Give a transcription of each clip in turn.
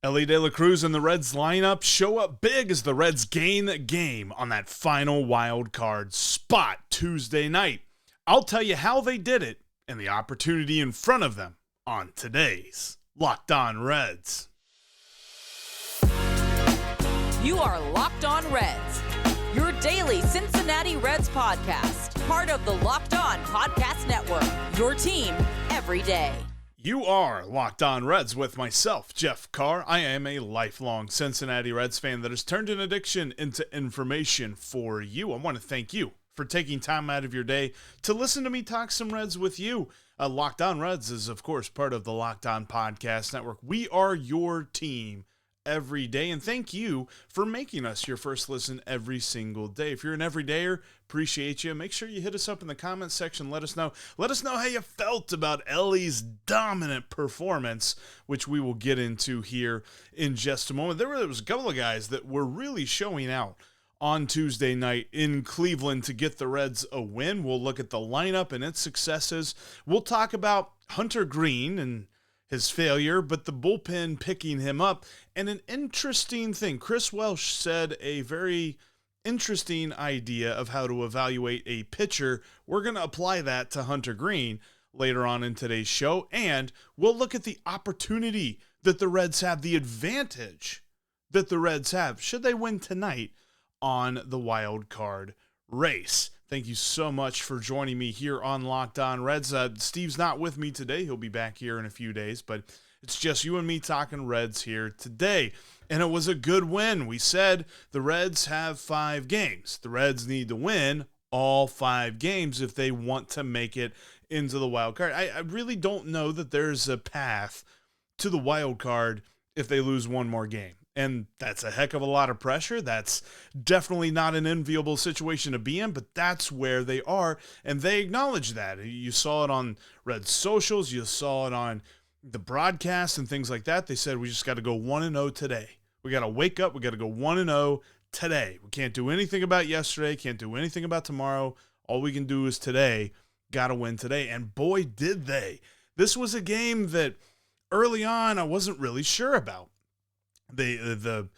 Elly De La Cruz and the Reds lineup show up big as the Reds gain the game on that final wild card spot Tuesday night. I'll tell you how they did it and the opportunity in front of them on today's Locked On Reds. You are Locked On Reds, your daily Cincinnati Reds podcast, part of the Locked On Podcast Network, your team every day. You are Locked On Reds with myself, Jeff Carr. I am a lifelong Cincinnati Reds fan that has turned an addiction into information for you. I want to thank you for taking time out of your day to listen to me talk some Reds with you. Locked On Reds is, of course, part of the Locked On Podcast Network. We are your team every day, and thank you for making us your first listen every single day. If you're an everydayer, appreciate you. Make sure you hit us up in the comments section. Let us know how you felt about Elly's dominant performance, which we will get into here in just a moment. There was a couple of guys that were really showing out on Tuesday night in Cleveland to get the Reds a win. We'll look at the lineup and its successes. We'll talk about Hunter Greene and his failure, but the bullpen picking him up. And an interesting thing, Chris Welsh said a very interesting idea of how to evaluate a pitcher. We're going to apply that to Hunter Greene later on in today's show, and we'll look at the opportunity that the Reds have, the advantage that the Reds have, should they win tonight on the wild card race. Thank you so much for joining me here on Locked On Reds. Steve's not with me today. He'll be back here in a few days, but it's just you and me talking Reds here today. And it was a good win. We said the Reds have 5 games. The Reds need to win all 5 games if they want to make it into the wild card. I really don't know that there's a path to the wild card if they lose one more game. And that's a heck of a lot of pressure. That's definitely not an enviable situation to be in, but that's where they are, and they acknowledge that. You saw it on Red socials. You saw it on the broadcast and things like that. They said, we just got to go 1-0 today. We got to wake up. We got to go 1-0 today. We can't do anything about yesterday. Can't do anything about tomorrow. All we can do is today. Got to win today. And boy, did they. This was a game that early on I wasn't really sure about. The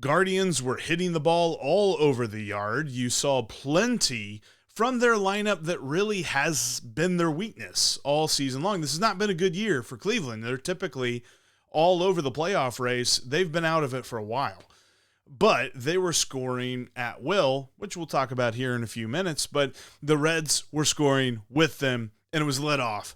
Guardians were hitting the ball all over the yard. You saw plenty from their lineup that really has been their weakness all season long. This has not been a good year for Cleveland. They're typically all over the playoff race. They've been out of it for a while. But they were scoring at will, which we'll talk about here in a few minutes. But the Reds were scoring with them, and it was led off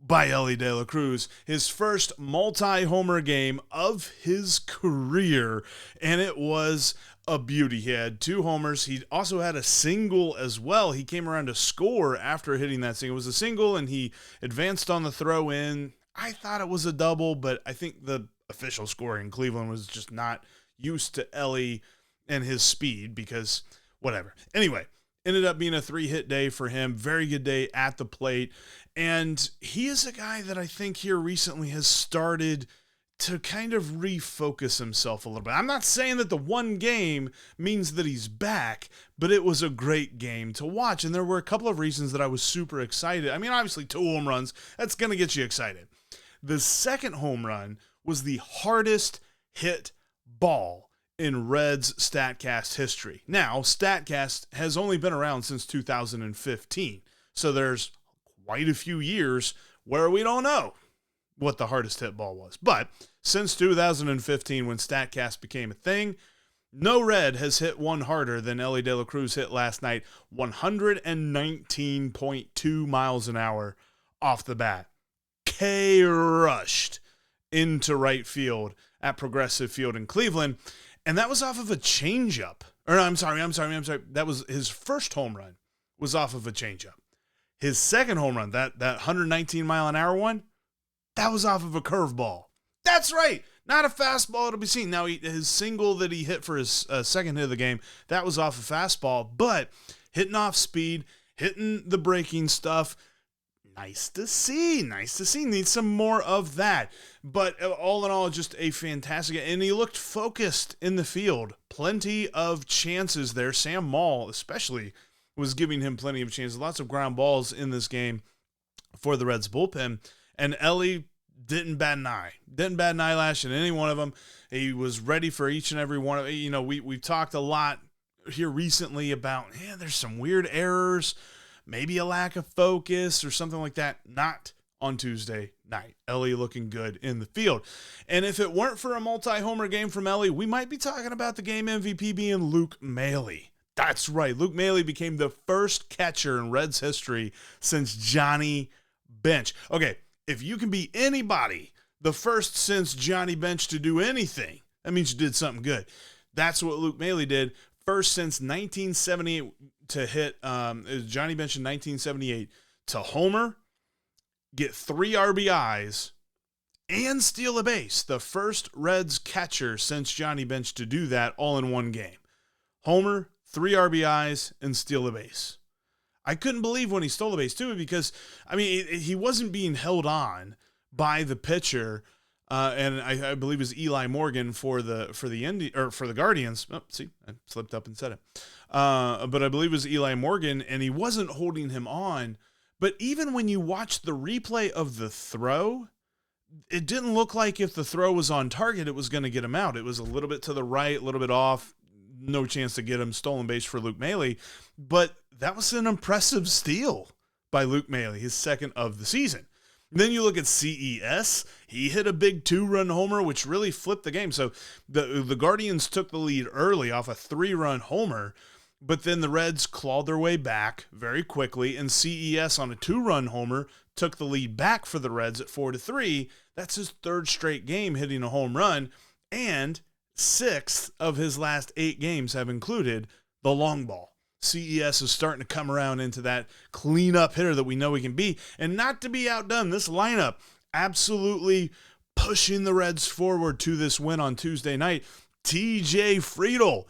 by Elly De La Cruz, his first multi-homer game of his career, and it was a beauty. He had 2 homers. He also had a single as well. He came around to score after hitting that single. It was a single, and he advanced on the throw-in. I thought it was a double, but I think the official score in Cleveland was just not used to Elly and his speed because whatever. Anyway, ended up being a 3-hit day for him. Very good day at the plate. And he is a guy that I think here recently has started to kind of refocus himself a little bit. I'm not saying that the one game means that he's back, but it was a great game to watch. And there were a couple of reasons that I was super excited. I mean, obviously 2 home runs, that's going to get you excited. The second home run was the hardest hit ball in Reds StatCast history. Now, StatCast has only been around since 2015, so there's quite a few years where we don't know what the hardest hit ball was. But since 2015, when StatCast became a thing, no Red has hit one harder than Elly De La Cruz hit last night, 119.2 miles an hour off the bat. Rushed into right field at Progressive Field in Cleveland. And that was off of a changeup. Or I'm sorry. That was his first home run was off of a changeup. His second home run, that 119-mile-an-hour one, that was off of a curveball. That's right. Not a fastball to be seen. Now, his single that he hit for his second hit of the game, that was off a fastball. But hitting off speed, hitting the breaking stuff, nice to see. Need some more of that. But all in all, just a fantastic. And he looked focused in the field. Plenty of chances there. Sam Maile, especially, was giving him plenty of chances. Lots of ground balls in this game for the Reds bullpen. And Elly didn't bat an eye. Didn't bat an eyelash in any one of them. He was ready for each and every one of them. You know, we've talked a lot here recently about, there's some weird errors, maybe a lack of focus or something like that. Not on Tuesday night. Elly looking good in the field. And if it weren't for a multi-homer game from Elly, we might be talking about the game MVP being Luke Maile. That's right. Luke Maile became the first catcher in Reds history since Johnny Bench. Okay, if you can be anybody, the first since Johnny Bench to do anything, that means you did something good. That's what Luke Maile did. First since 1978 to hit, Johnny Bench in 1978 to homer, get 3 RBIs, and steal a base. The first Reds catcher since Johnny Bench to do that all in one game. Homer, 3 RBIs, and steal a base. I couldn't believe when he stole the base too, because he wasn't being held on by the pitcher, and I believe it was Eli Morgan for the Guardians. Oh, see, I slipped up and said it. But I believe it was Eli Morgan, and he wasn't holding him on. But even when you watch the replay of the throw, it didn't look like if the throw was on target, it was going to get him out. It was a little bit to the right, a little bit off. No chance to get him. Stolen base for Luke Maile. But that was an impressive steal by Luke Maile, his second of the season. And then you look at CES. He hit a big 2-run homer, which really flipped the game. So the Guardians took the lead early off a 3-run homer, but then the Reds clawed their way back very quickly, and CES on a 2-run homer took the lead back for the Reds at 4-3. That's his 3rd straight game hitting a home run, and 6 of his last 8 games have included the long ball. CES is starting to come around into that cleanup hitter that we know he can be. And not to be outdone, this lineup absolutely pushing the Reds forward to this win on Tuesday night. TJ Friedl,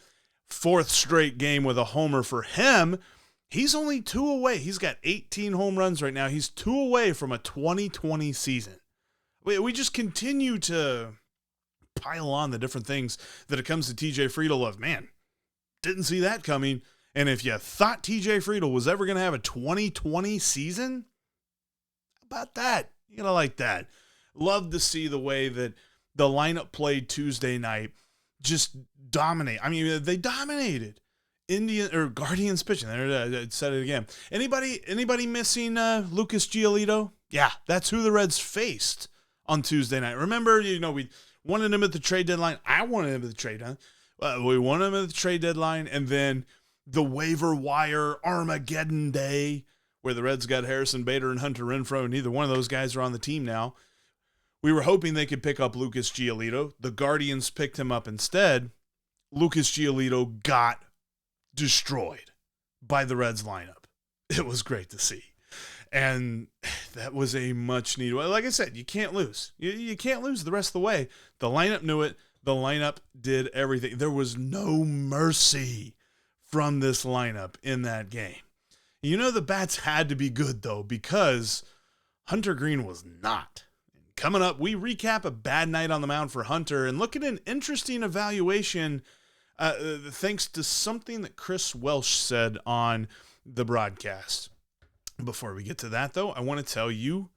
4th straight game with a homer for him. He's only 2 away. He's got 18 home runs right now. He's 2 away from a 2020 season. We just continue to pile on the different things that it comes to TJ Friedl of, man, didn't see that coming. And if you thought TJ Friedl was ever going to have a 2020 season, how about that? You're going to like that. Love to see the way that the lineup played Tuesday night. Just dominate. They dominated Guardians pitching. I said it again. Anybody missing Lucas Giolito? Yeah, that's who the Reds faced on Tuesday night. Remember, we wanted him at the trade deadline. I wanted him at the trade deadline. We wanted him at the trade deadline, and then the waiver wire Armageddon day where the Reds got Harrison Bader and Hunter Renfroe. Neither one of those guys are on the team now. We were hoping they could pick up Lucas Giolito. The Guardians picked him up instead. Lucas Giolito got destroyed by the Reds lineup. It was great to see. And that was a much needed, like I said, you can't lose. You can't lose the rest of the way. The lineup knew it. The lineup did everything. There was no mercy from this lineup in that game. The bats had to be good, though, because Hunter Greene was not. Coming up, we recap a bad night on the mound for Hunter and look at an interesting evaluation thanks to something that Chris Welsh said on the broadcast. Before we get to that, though, I want to tell you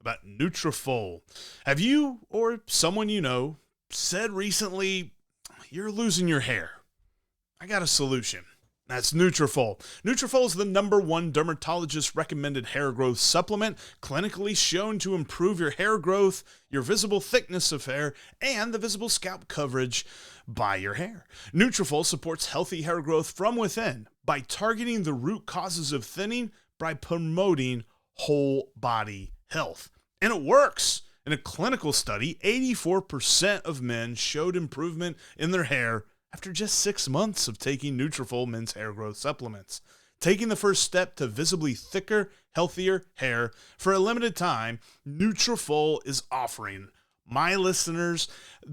about Nutrafol. Have you or someone you know said recently, you're losing your hair? I got a solution. That's Nutrafol. Nutrafol is the #1 dermatologist-recommended hair growth supplement, clinically shown to improve your hair growth, your visible thickness of hair, and the visible scalp coverage by your hair. Nutrafol supports healthy hair growth from within by targeting the root causes of thinning by promoting whole body health. And it works. In a clinical study, 84% of men showed improvement in their hair after just 6 months of taking Nutrafol men's hair growth supplements. Taking the first step to visibly thicker, healthier hair. For a limited time, Nutrafol is offering my listeners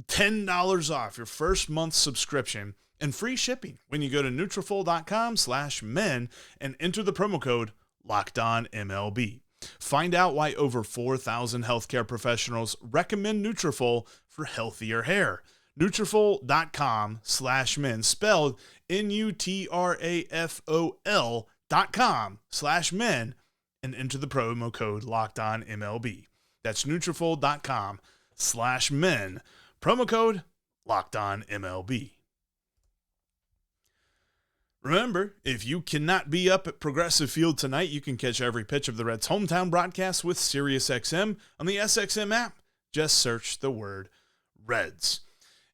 $10 off your first month's subscription and free shipping when you go to Nutrafol.com/men and enter the promo code LOCKEDONMLB. Find out why over 4,000 healthcare professionals recommend Nutrafol for healthier hair. Nutrafol.com/men, spelled Nutrafol.com/men, and enter the promo code LOCKEDONMLB. That's Nutrafol.com/men. Promo code LOCKEDONMLB. Remember, if you cannot be up at Progressive Field tonight, you can catch every pitch of the Reds' hometown broadcast with SiriusXM on the SXM app. Just search the word Reds.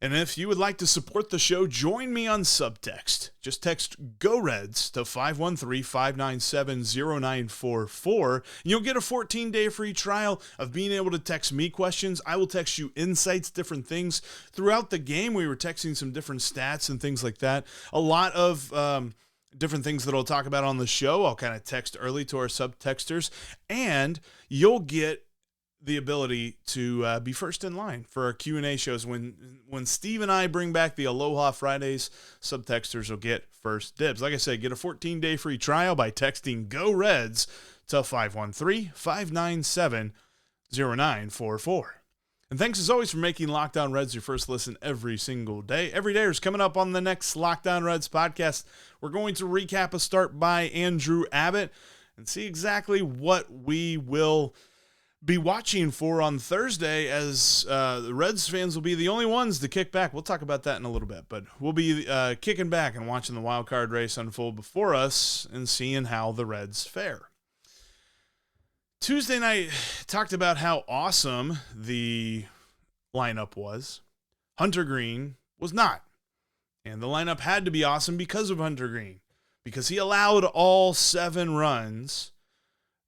And if you would like to support the show, join me on Subtext. Just text GO REDS to 513-597-0944. You'll get a 14-day free trial of being able to text me questions. I will text you insights, different things. Throughout the game, we were texting some different stats and things like that. A lot of different things that I'll talk about on the show. I'll kind of text early to our subtexters, and you'll get the ability to be first in line for our Q&A shows. When Steve and I bring back the Aloha Fridays, subtexters will get first dibs. Like I said, get a 14-day free trial by texting GO REDS to 513-597-0944. And thanks as always for making Locked On Reds your first listen every single day. Every day is coming up on the next Locked On Reds podcast. We're going to recap a start by Andrew Abbott and see exactly what we will be watching for on Thursday, as the Reds fans will be the only ones to kick back. We'll talk about that in a little bit, but we'll be kicking back and watching the wild card race unfold before us and seeing how the Reds fare. Tuesday night, talked about how awesome the lineup was. Hunter Greene was not. And the lineup had to be awesome because of Hunter Greene, because he allowed all 7 runs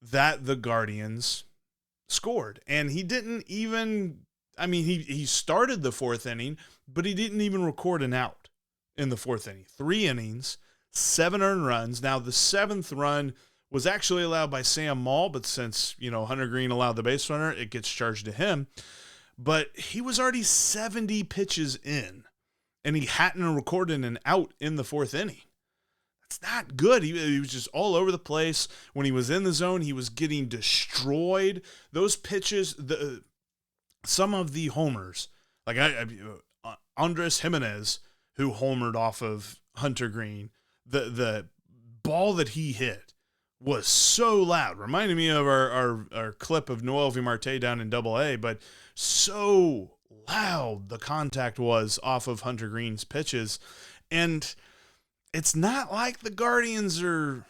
that the Guardians scored. And he didn't even, he started the 4th inning, but he didn't even record an out in the 4th inning. 3 innings, 7 earned runs. Now, the 7th run was actually allowed by Sam Maile, but since, Hunter Greene allowed the base runner, it gets charged to him. But he was already 70 pitches in, and he hadn't recorded an out in the 4th inning. That's not good. He was just all over the place. When he was in the zone, he was getting destroyed. Those pitches, some of the homers, like Andres Jimenez, who homered off of Hunter Greene, the ball that he hit was so loud. Reminded me of our clip of Noel V. Marte down in AA, but so loud the contact was off of Hunter Greene's pitches. And it's not like the Guardians are,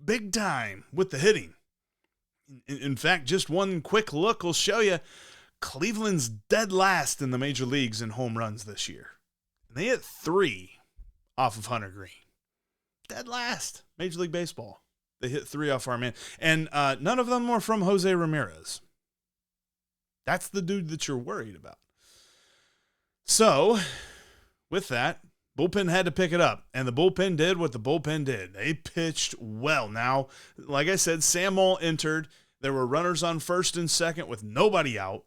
big time with the hitting. In fact, just one quick look will show you Cleveland's dead last in the major leagues in home runs this year. And they hit 3 off of Hunter Greene. Dead last. Major League Baseball. They hit 3 off our man. And none of them were from Jose Ramirez. That's the dude that you're worried about. So, with that, bullpen had to pick it up, and the bullpen did what the bullpen did. They pitched well. Now, like I said, Sam Maile entered. There were runners on first and second with nobody out.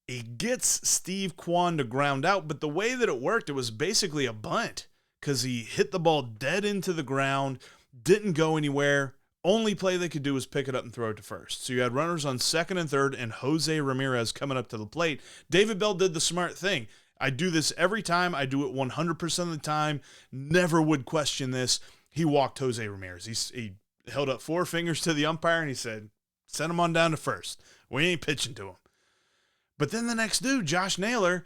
He gets Steve Kwan to ground out, but the way that it worked, it was basically a bunt because he hit the ball dead into the ground, didn't go anywhere. Only play they could do was pick it up and throw it to first. So you had runners on second and third and Jose Ramirez coming up to the plate. David Bell did the smart thing. I do this every time. I do it 100% of the time. Never would question this. He walked Jose Ramirez. He held up 4 fingers to the umpire and he said, send him on down to first. We ain't pitching to him. But then the next dude, Josh Naylor,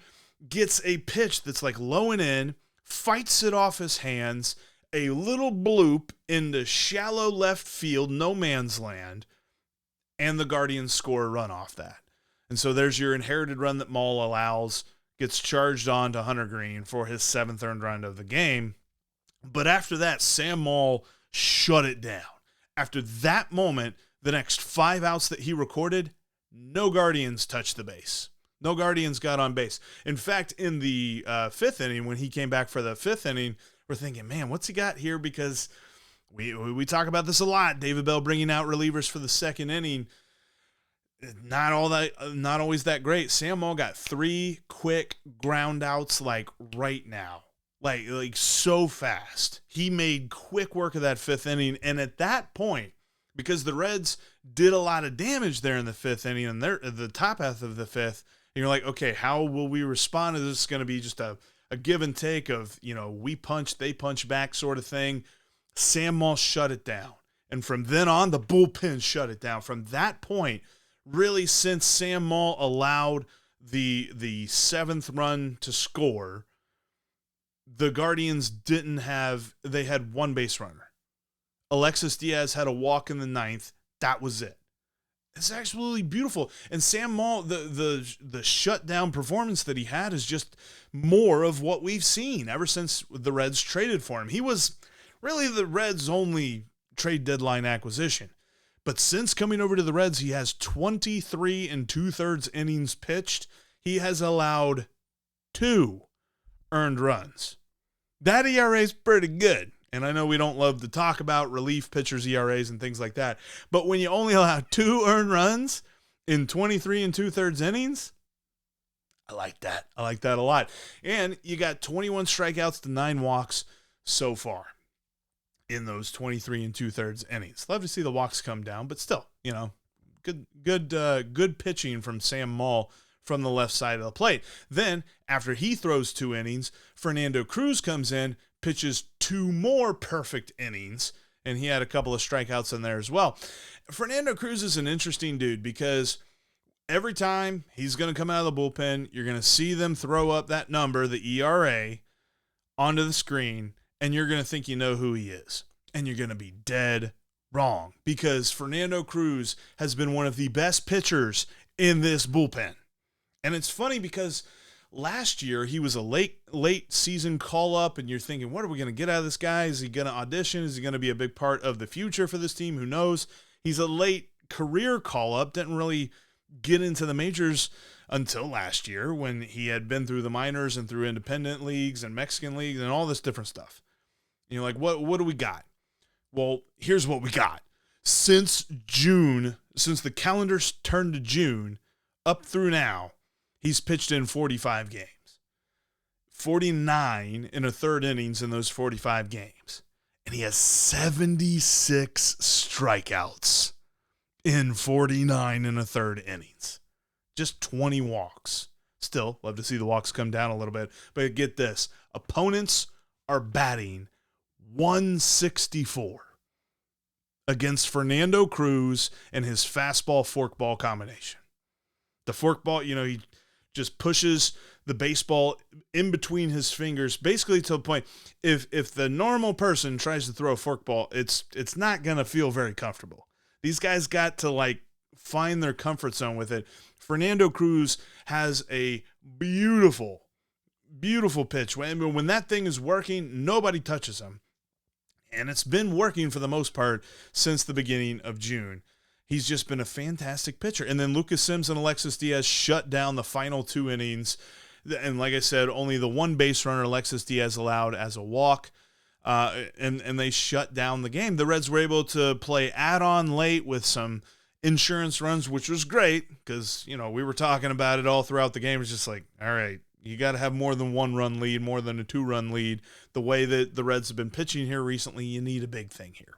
gets a pitch that's like low and in, fights it off his hands, a little bloop into shallow left field, no man's land, and the Guardians score a run off that. And so there's your inherited run that Maile allows, gets charged on to Hunter Greene for his 7th earned run of the game. But after that, Sam Maile shut it down. After that moment, the next 5 outs that he recorded, no Guardians touched the base. No Guardians got on base. In fact, in the 5th inning, when he came back for the 5th inning, we're thinking, man, what's he got here? Because we talk about this a lot. David Bell bringing out relievers for the 2nd inning. Not always that great. Sam Maile got 3 quick ground outs like right now. Like so fast. He made quick work of that 5th inning. And at that point, because the Reds did a lot of damage there in the 5th inning and they're the top half of the 5th, and you're like, okay, how will we respond? Is this going to be just a give and take of, we punch, they punch back sort of thing? Sam Maile shut it down. And from then on, the bullpen shut it down. From that point, really since Sam Maile allowed the seventh run to score, the Guardians they had one base runner. Alexis Diaz had a walk in the ninth. That was it. It's absolutely beautiful. And Sam Maile, the shutdown performance that he had is just more of what we've seen ever since the Reds traded for him. He was really the Reds' only trade deadline acquisition. But since coming over to the Reds, he has 23 2/3 innings pitched. He has allowed 2 earned runs. That ERA is pretty good. And I know we don't love to talk about relief pitchers' ERAs and things like that, but when you only allow 2 earned runs in 23 2/3 innings, I like that. I like that a lot. And you got 21 strikeouts to 9 walks so far in those 23 2/3 innings. Love to see the walks come down, but still, good pitching from Sam Maile from the left side of the plate. Then, after he throws 2 innings, Fernando Cruz comes in, pitches 2 more perfect innings, and he had a couple of strikeouts in there as well. Fernando Cruz is an interesting dude because every time he's going to come out of the bullpen, you're going to see them throw up that number, the ERA, onto the screen, and you're going to think you know who he is. And you're going to be dead wrong because Fernando Cruz has been one of the best pitchers in this bullpen. And it's funny because last year, he was a late season call-up, and you're thinking, what are we going to get out of this guy? Is he going to audition? Is he going to be a big part of the future for this team? Who knows? He's a late career call-up, didn't really get into the majors until last year when he had been through the minors and through independent leagues and Mexican leagues and all this different stuff. And you're like, what do we got? Well, here's what we got. Since the calendars turned to June, up through now, he's pitched in 45 games. 49 1/3 innings in those 45 games. And he has 76 strikeouts in 49 1/3 innings. Just 20 walks. Still, love to see the walks come down a little bit. But get this. Opponents are batting .164 against Fernando Cruz and his fastball-forkball combination. The forkball, he just pushes the baseball in between his fingers, basically to the point, if the normal person tries to throw a forkball, it's not going to feel very comfortable. These guys got to, find their comfort zone with it. Fernando Cruz has a beautiful, beautiful pitch. When that thing is working, nobody touches him. And it's been working for the most part since the beginning of June. He's just been a fantastic pitcher. And then Lucas Sims and Alexis Diaz shut down the final 2 innings. And like I said, only the 1 base runner Alexis Diaz allowed as a walk. And they shut down the game. The Reds were able to play add-on late with some insurance runs, which was great because, we were talking about it all throughout the game. It's just like, all right, you got to have more than 1 run lead, more than a 2-run lead. The way that the Reds have been pitching here recently, you need a big thing here.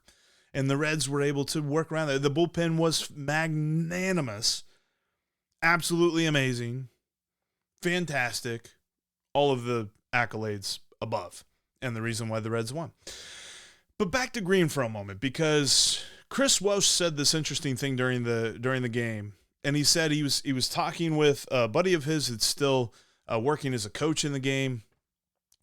And the Reds were able to work around that. The bullpen was magnanimous, absolutely amazing, fantastic, all of the accolades above, and the reason why the Reds won. But back to Greene for a moment, because Chris Welsh said this interesting thing during the game, and he said he was talking with a buddy of his that's still working as a coach in the game.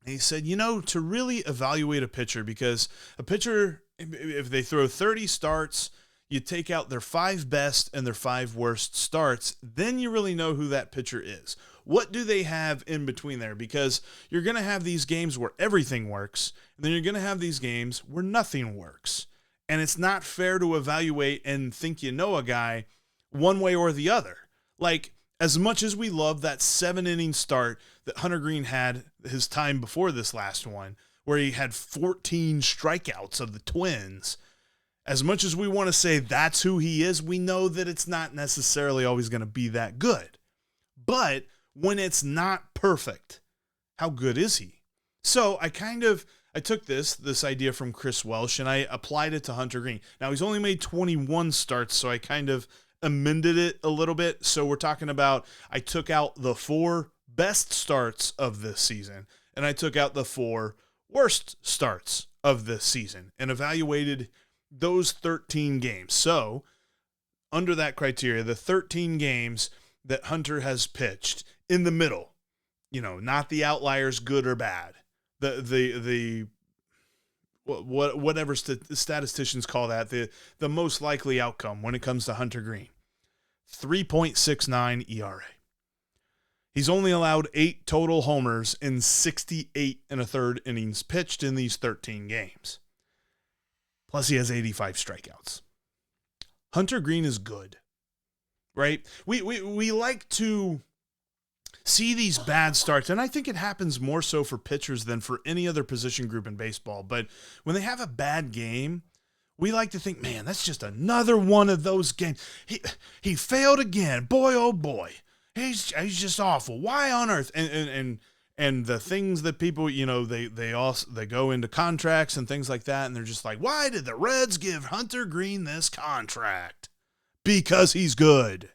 And he said, to really evaluate a pitcher, because a pitcher, if they throw 30 starts, you take out their 5 best and their 5 worst starts, then you really know who that pitcher is. What do they have in between there? Because you're going to have these games where everything works, and then you're going to have these games where nothing works. And it's not fair to evaluate and think you know a guy one way or the other. As much as we love that 7-inning start that Hunter Greene had his time before this last one, where he had 14 strikeouts of the Twins, as much as we want to say that's who he is, we know that it's not necessarily always going to be that good. But when it's not perfect, how good is he? So I took this idea from Chris Welsh and I applied it to Hunter Greene. Now he's only made 21 starts, so I kind of amended it a little bit. So we're talking about, I took out the 4 best starts of this season and I took out the 4 worst starts of this season and evaluated those 13 games. So under that criteria, the 13 games that Hunter has pitched in the middle, not the outliers, good or bad, whatever statisticians call that, the most likely outcome when it comes to Hunter Greene, 3.69 ERA. He's only allowed 8 total homers in 68 1/3 innings pitched in these 13 games. Plus, he has 85 strikeouts. Hunter Greene is good, right? We like to see these bad starts, and I think it happens more so for pitchers than for any other position group in baseball. But when they have a bad game, we like to think, man, that's just another one of those games. He failed again. Boy, oh boy. He's just awful. Why on earth? And the things that people, they go into contracts and things like that, and they're just like, why did the Reds give Hunter Greene this contract? Because he's good.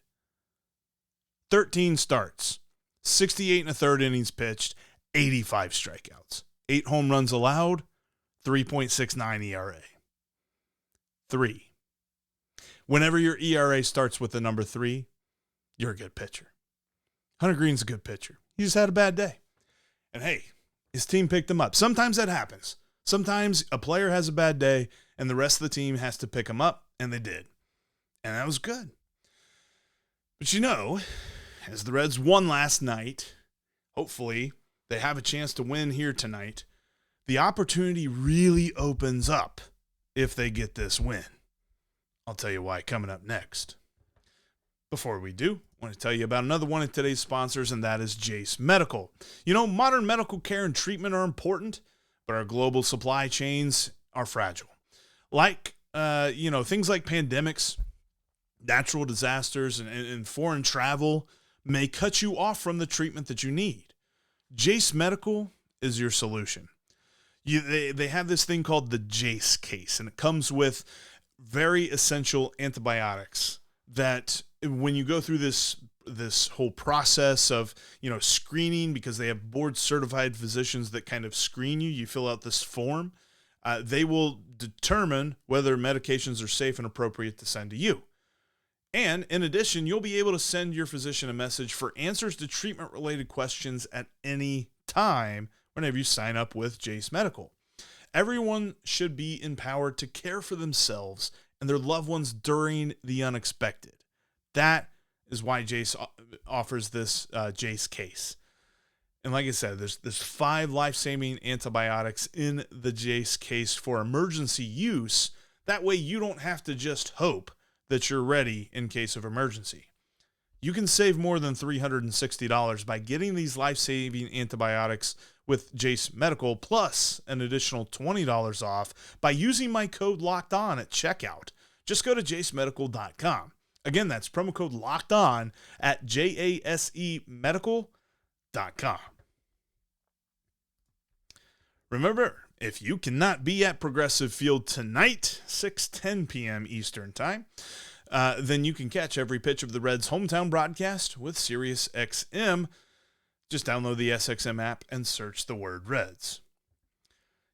13 starts, 68 1/3 innings pitched, 85 strikeouts, 8 home runs allowed, 3.69 ERA. 3. Whenever your ERA starts with the number 3, you're a good pitcher. Hunter Greene's a good pitcher. He just had a bad day. And hey, his team picked him up. Sometimes that happens. Sometimes a player has a bad day and the rest of the team has to pick him up, and they did. And that was good. But as the Reds won last night, hopefully they have a chance to win here tonight. The opportunity really opens up if they get this win. I'll tell you why coming up next. Before we do, I want to tell you about another one of today's sponsors, and that is Jase Medical. Modern medical care and treatment are important, but our global supply chains are fragile. Like, things like pandemics, natural disasters, and foreign travel may cut you off from the treatment that you need. Jase Medical is your solution. They have this thing called the Jase case, and it comes with very essential antibiotics that when you go through this whole process of, screening, because they have board certified physicians that kind of screen you fill out this form, they will determine whether medications are safe and appropriate to send to you. And in addition, you'll be able to send your physician a message for answers to treatment related questions at any time whenever you sign up with Jase Medical. Everyone should be empowered to care for themselves and their loved ones during the unexpected. That is why Jase offers this Jase case. And like I said, there's 5 life-saving antibiotics in the Jase case for emergency use. That way you don't have to just hope that you're ready in case of emergency. You can save more than $360 by getting these life-saving antibiotics with Jase Medical, plus an additional $20 off by using my code LOCKEDON at checkout. Just go to jasemedical.com. Again, that's promo code LOCKEDON at jasemedical.com. Remember, if you cannot be at Progressive Field tonight, 6:10 p.m. Eastern Time, then you can catch every pitch of the Reds' hometown broadcast with SiriusXM. Just download the SXM app and search the word Reds.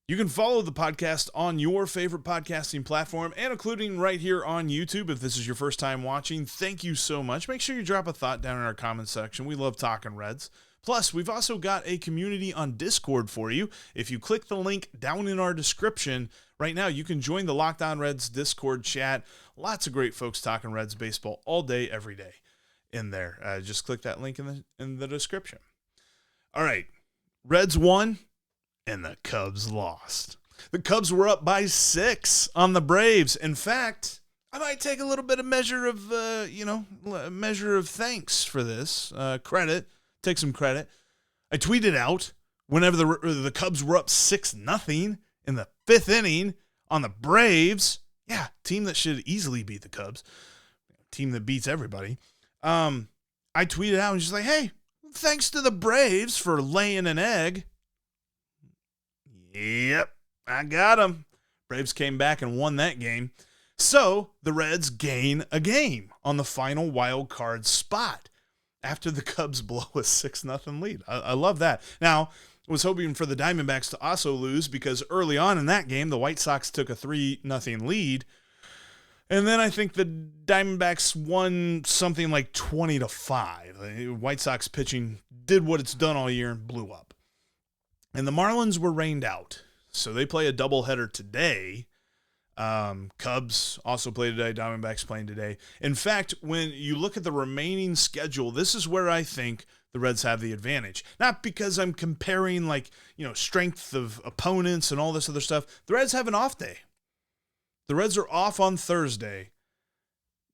You can follow the podcast on your favorite podcasting platform, and including right here on YouTube. If this is your first time watching, thank you so much. Make sure you drop a thought down in our comments section. We love talking Reds. Plus, we've also got a community on Discord for you. If you click the link down in our description, right now you can join the Locked On Reds Discord chat. Lots of great folks talking Reds baseball all day, every day in there. Just click that link in the description. All right, Reds won and the Cubs lost. The Cubs were up by 6 on the Braves. In fact, I might take a little bit of measure of thanks for this. Credit. Take some credit. I tweeted out whenever the Cubs were up 6-0 in the 5th inning on the Braves. Yeah, team that should easily beat the Cubs. Team that beats everybody. I tweeted out and just like, hey, thanks to the Braves for laying an egg. Yep, I got them. Braves came back and won that game. So the Reds gain a game on the final wild card spot after the Cubs blow a 6-0 lead. I love that. Now, I was hoping for the Diamondbacks to also lose because early on in that game, the White Sox took a 3-0 lead. And then I think the Diamondbacks won something like 20-5. The White Sox pitching did what it's done all year and blew up. And the Marlins were rained out. So they play a doubleheader today. Cubs also play today. Diamondbacks playing today. In fact, when you look at the remaining schedule, this is where I think the Reds have the advantage. Not because I'm comparing strength of opponents and all this other stuff. The Reds have an off day. The Reds are off on Thursday.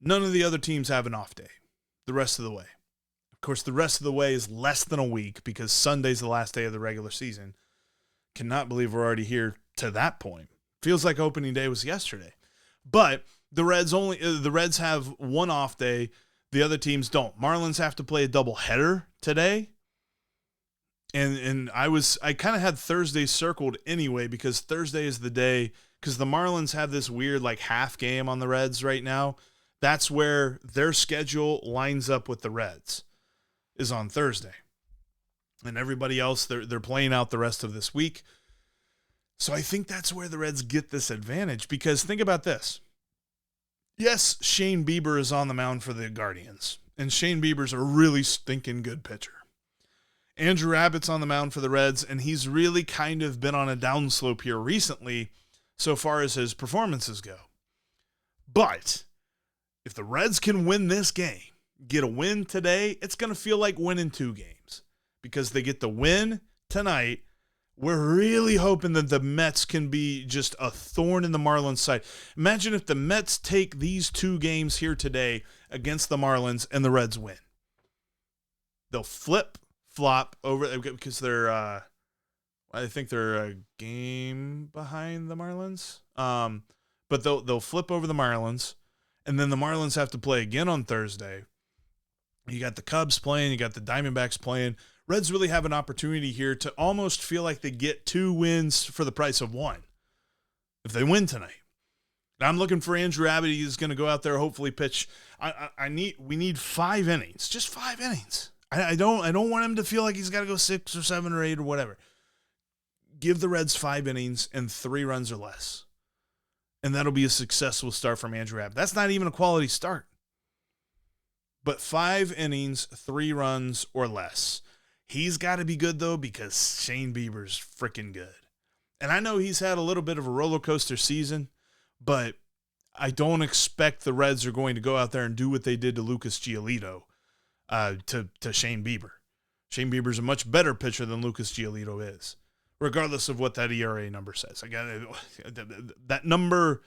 None of the other teams have an off day the rest of the way. Of course, the rest of the way is less than a week because Sunday's the last day of the regular season. Cannot believe we're already here to that point. Feels like opening day was yesterday. But the Reds have one off day. The other teams don't. Marlins have to play a doubleheader today. And I kind of had Thursday circled anyway because Thursday is the day, because the Marlins have this weird half game on the Reds right now. That's where their schedule lines up with the Reds, is on Thursday. And everybody else, they're playing out the rest of this week. So I think that's where the Reds get this advantage, because think about this. Yes, Shane Bieber is on the mound for the Guardians, and Shane Bieber's a really stinking good pitcher. Andrew Abbott's on the mound for the Reds, and he's really kind of been on a downslope here recently so far as his performances go. But if the Reds can win this game, get a win today, it's going to feel like winning 2 games because they get the win tonight. We're really hoping that the Mets can be just a thorn in the Marlins' side. Imagine if the Mets take these 2 games here today against the Marlins and the Reds win. They'll flop over because they're, I think they're a game behind the Marlins. But they'll flip over the Marlins, and then the Marlins have to play again on Thursday. You got the Cubs playing, you got the Diamondbacks playing. Reds really have an opportunity here to almost feel like they get 2 wins for the price of 1 if they win tonight. And I'm looking for Andrew Abbott. He's going to go out there, hopefully pitch. We need 5 innings, just 5 innings. I don't want him to feel like he's got to go 6 or 7 or 8 or whatever. Give the Reds 5 innings and 3 runs or less, and that'll be a successful start from Andrew Abbott. That's not even a quality start. But 5 innings, 3 runs or less. He's got to be good, though, because Shane Bieber's freaking good. And I know he's had a little bit of a roller coaster season, but I don't expect the Reds are going to go out there and do what they did to Lucas Giolito to Shane Bieber. Shane Bieber's a much better pitcher than Lucas Giolito is, regardless of what that ERA number says. Again, that number,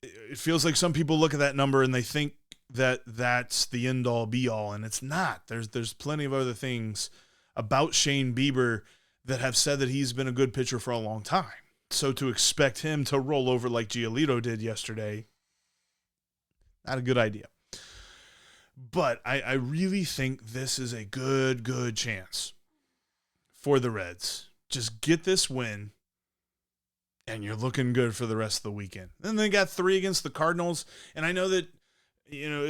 it feels like some people look at that number and they think that that's the end-all, be-all, and it's not. There's plenty of other things about Shane Bieber that have said that he's been a good pitcher for a long time. So to expect him to roll over like Giolito did yesterday, not a good idea. But I really think this is a good chance for the Reds. Just get this win, and you're looking good for the rest of the weekend. Then they got 3 against the Cardinals, and I know that,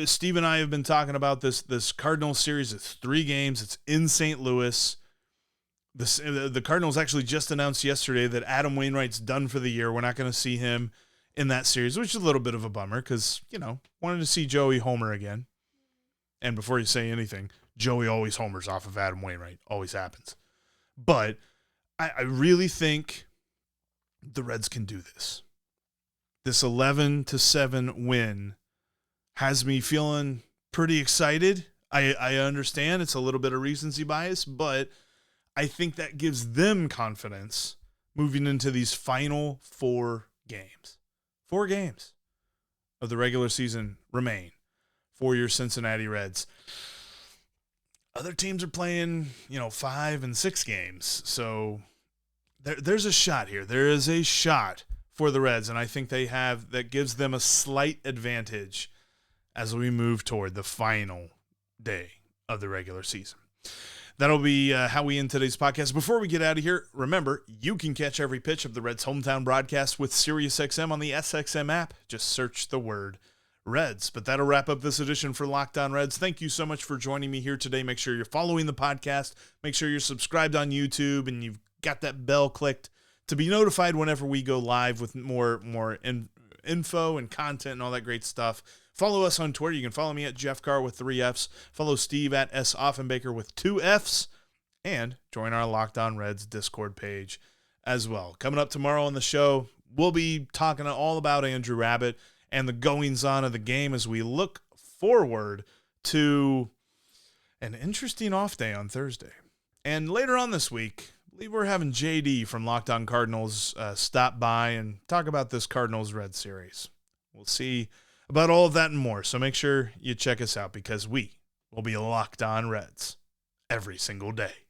Steve and I have been talking about this Cardinals series. It's 3 games. It's in St. Louis. The Cardinals actually just announced yesterday that Adam Wainwright's done for the year. We're not going to see him in that series, which is a little bit of a bummer because, wanted to see Joey homer again. And before you say anything, Joey always homers off of Adam Wainwright. Always happens. But I really think the Reds can do this. This 11-7 win has me feeling pretty excited. I understand it's a little bit of recency bias, but I think that gives them confidence moving into these final 4 games. 4 games of the regular season remain for your Cincinnati Reds. Other teams are playing, 5 and 6 games. So there's a shot here. There is a shot for the Reds, and I think that gives them a slight advantage as we move toward the final day of the regular season. That'll be how we end today's podcast. Before we get out of here, remember, you can catch every pitch of the Reds' hometown broadcast with SiriusXM on the SXM app. Just search the word Reds. But that'll wrap up this edition for Locked On Reds. Thank you so much for joining me here today. Make sure you're following the podcast. Make sure you're subscribed on YouTube and you've got that bell clicked to be notified whenever we go live with more info and content and all that great stuff. Follow us on Twitter. You can follow me at Jeff Carr with 3 Fs. Follow Steve at S. Offenbaker with 2 Fs. And join our Locked On Reds Discord page as well. Coming up tomorrow on the show, we'll be talking all about Andrew Abbott and the goings-on of the game as we look forward to an interesting off day on Thursday. And later on this week, I believe we're having JD from Locked On Cardinals stop by and talk about this Cardinals-Reds series. We'll see about all of that and more, so make sure you check us out because we will be Locked On Reds every single day.